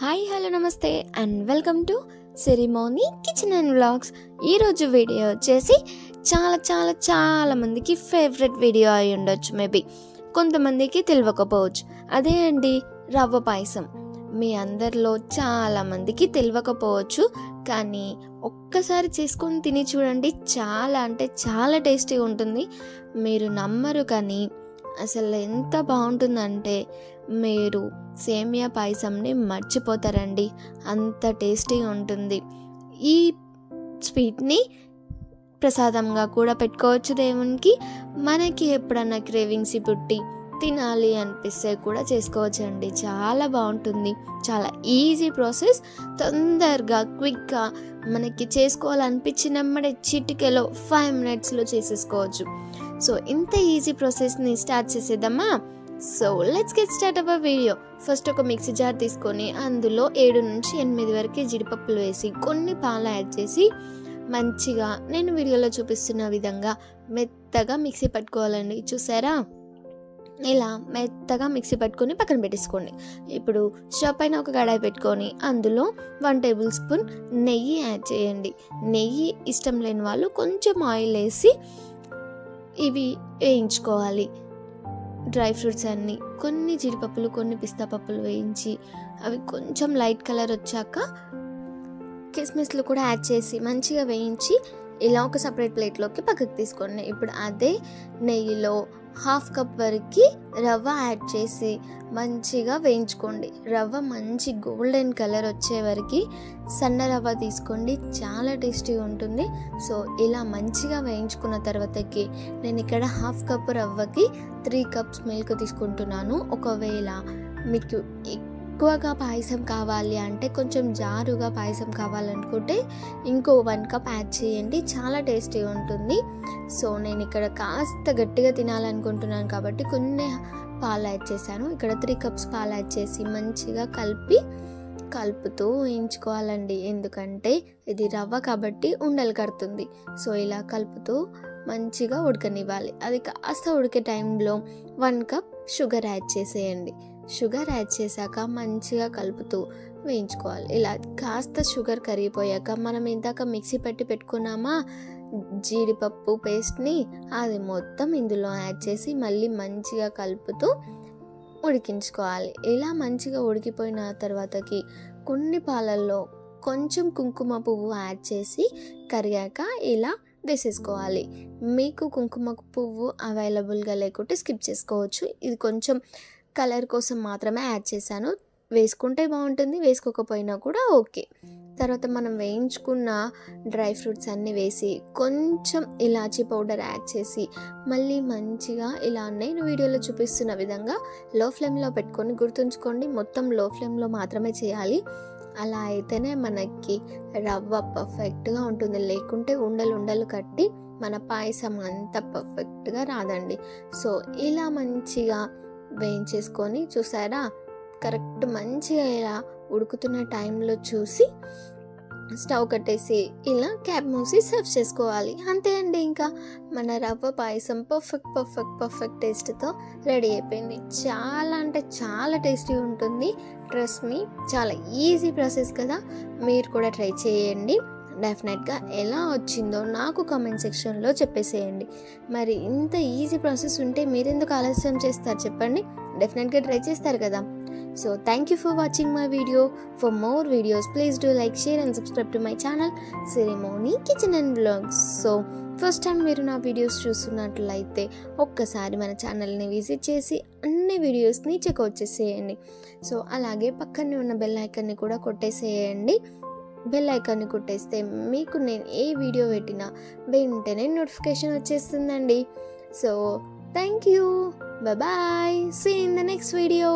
Hi hello నమస్తే and welcome to ceremony kitchen and vlogs. ఈరోజు video వచ్చేసి చాలా మందికి ఫేవరెట్ వీడియో అయి ఉండొచ్చు, మేబీ కొంతమందికి తెలియకపోవచ్చు. అదే అండి, రవ్వ పాయసం. మీ అందరిలో చాలామందికి తెలియకపోవచ్చు, కానీ ఒక్కసారి చేసుకొని తిని చూడండి, చాలా టేస్టీగా ఉంటుంది. మీరు నమ్మరు, కానీ అసలు ఎంత బాగుంటుందంటే మీరు సేమియా పాయసంని మర్చిపోతారండి, అంత టేస్టీగా ఉంటుంది. ఈ స్వీట్ని ప్రసాదంగా కూడా పెట్టుకోవచ్చు దేవునికి. మనకి ఎప్పుడన్నా క్రేవింగ్స్ పుట్టి తినాలి అనిపిస్తే కూడా చేసుకోవచ్చు అండి. చాలా బాగుంటుంది, చాలా ఈజీ ప్రాసెస్. తొందరగా క్విక్గా మనకి చేసుకోవాలనిపించినమ్మడే చిటికెలో 5 minutesలో చేసేసుకోవచ్చు. సో ఇంత ఈజీ ప్రాసెస్ని స్టార్ట్ చేసేద్దామా? So let's get start our video. First ఒక మిక్సీ జార్ తీసుకొని అందులో 7 నుంచి 8 వరకు జీడిపప్పులు వేసి కొన్ని పాలు యాడ్ చేసి మంచిగా నేను వీడియోలో చూపిస్తున్న విధంగా మెత్తగా మిక్సీ పట్టుకోవాలండి. చూసారా, ఇలా మెత్తగా మిక్సీ పట్టుకొని పక్కన పెట్టేసుకోండి. ఇప్పుడు స్టవ్ పైన ఒక కడాయి పెట్టుకొని అందులో 1 టేబుల్ స్పూన్ నెయ్యి యాడ్ చేయండి. నెయ్యి ఇష్టం లేని వాళ్ళు కొంచెం ఆయిల్ వేసి ఇవి వేయించుకోవాలి. డ్రై ఫ్రూట్స్ అన్నీ, కొన్ని జీడిపప్పులు కొన్ని పిస్తా పప్పులు వేయించి అవి కొంచెం లైట్ కలర్ వచ్చాక కిస్మిస్లు కూడా యాడ్ చేసి మంచిగా వేయించి ఇలా ఒక సపరేట్ ప్లేట్లోకి పక్కకు తీసుకోండి. ఇప్పుడు అదే నెయ్యిలో 1/2 కప్ వరకు రవ్వ యాడ్ చేసి మంచిగా వేయించుకోండి. రవ్వ మంచి గోల్డెన్ కలర్ వచ్చే వరకు సన్న రవ్వ తీసుకోండి, చాలా టేస్టీగా ఉంటుంది. సో ఇలా మంచిగా వేయించుకున్న తర్వాతకి నేను ఇక్కడ 1/2 కప్ రవ్వకి 3 cups మిల్క్ తీసుకుంటున్నాను. ఒకవేళ మీకు ఎక్కువగా పాయసం కావాలి అంటే, కొంచెం జారుగా పాయసం కావాలనుకుంటే ఇంకో 1 కప్ యాడ్ చేయండి, చాలా టేస్టీగా ఉంటుంది. సో నేను ఇక్కడ కాస్త గట్టిగా తినాలనుకుంటున్నాను కాబట్టి కొన్ని పాలు యాడ్ చేశాను. ఇక్కడ 3 cups పాలు యాడ్ చేసి మంచిగా కలుపుతూ వేయించుకోవాలండి, ఎందుకంటే ఇది రవ్వ కాబట్టి ఉండలు కడుతుంది. సో ఇలా కలుపుతూ మంచిగా ఉడకనివ్వాలి. అది కాస్త ఉడికే టైంలో 1 కప్ షుగర్ యాడ్ చేసేయండి. షుగర్ యాడ్ చేశాక మంచిగా కలుపుతూ వేయించుకోవాలి. ఇలా కాస్త షుగర్ కరిగిపోయాక మనం ఇందాక మిక్సీ పెట్టుకున్నామా జీడిపప్పు పేస్ట్ని, అది మొత్తం ఇందులో యాడ్ చేసి మళ్ళీ మంచిగా కలుపుతూ ఉడికించుకోవాలి. ఇలా మంచిగా ఉడికిపోయిన తర్వాతకి కొన్ని పాలల్లో కొంచెం కుంకుమ పువ్వు యాడ్ చేసి కరిగాక ఇలా వేసేసుకోవాలి. మీకు కుంకుమ పువ్వు అవైలబుల్గా లేకుంటే స్కిప్ చేసుకోవచ్చు. ఇది కొంచెం కలర్ కోసం మాత్రమే యాడ్ చేశాను, వేసుకుంటే బాగుంటుంది, వేసుకోకపోయినా కూడా ఓకే. తర్వాత మనం వేయించుకున్న డ్రై ఫ్రూట్స్ అన్నీ వేసి కొంచెం ఇలాచీ పౌడర్ యాడ్ చేసి మళ్ళీ మంచిగా ఇలా నేను వీడియోలో చూపిస్తున్న విధంగా లో ఫ్లేమ్లో పెట్టుకొని, గుర్తుంచుకోండి మొత్తం లో ఫ్లేమ్లో మాత్రమే చేయాలి. అలా అయితేనే మనకి రవ్వ పర్ఫెక్ట్గా ఉంటుంది, లేకుంటే ఉండలు కట్టి మన పాయసం అంత పర్ఫెక్ట్గా రాదండి. సో ఇలా మంచిగా వేయించేసుకొని, చూసారా కరెక్ట్ మంచిగా ఇలా ఉడుకుతున్న టైంలో చూసి స్టవ్ కట్టేసి ఇలా క్యాప్ మూసి సర్వ్ చేసుకోవాలి. అంతే అండి, ఇంకా మన రవ్వ పాయసం పర్ఫెక్ట్ టేస్ట్తో రెడీ అయిపోయింది. చాలా టేస్టీగా ఉంటుంది. ట్రస్ట్ మీ, చాలా ఈజీ ప్రాసెస్ కదా, మీరు కూడా ట్రై చేయండి. డెఫినెట్గా ఎలా వచ్చిందో నాకు కామెంట్ సెక్షన్లో చెప్పేసేయండి. మరి ఇంత ఈజీ ప్రాసెస్ ఉంటే మీరెందుకు ఆలస్యం చేస్తారు చెప్పండి, డెఫినెట్గా ట్రై చేస్తారు కదా. So thank you for watching my video. For more videos, please do like, share and subscribe to my channel Ceremony Kitchen and Vlogs. So first time మీరు నా వీడియోస్ చూస్తున్నట్లయితే ఒక్కసారి మన ఛానల్ని విజిట్ చేసి అన్ని వీడియోస్ని చెక్అవుట్ చేసేయండి. సో అలాగే పక్కనే ఉన్న బెల్ ఐకాన్ని కూడా కొట్టేసేయండి. బెల్ ఐకాన్ని కొట్టేస్తే మీకు నేను ఏ వీడియో పెట్టినా వెంటనే నోటిఫికేషన్ వచ్చేస్తుందండి. So thank you, bye bye, see you in the next video.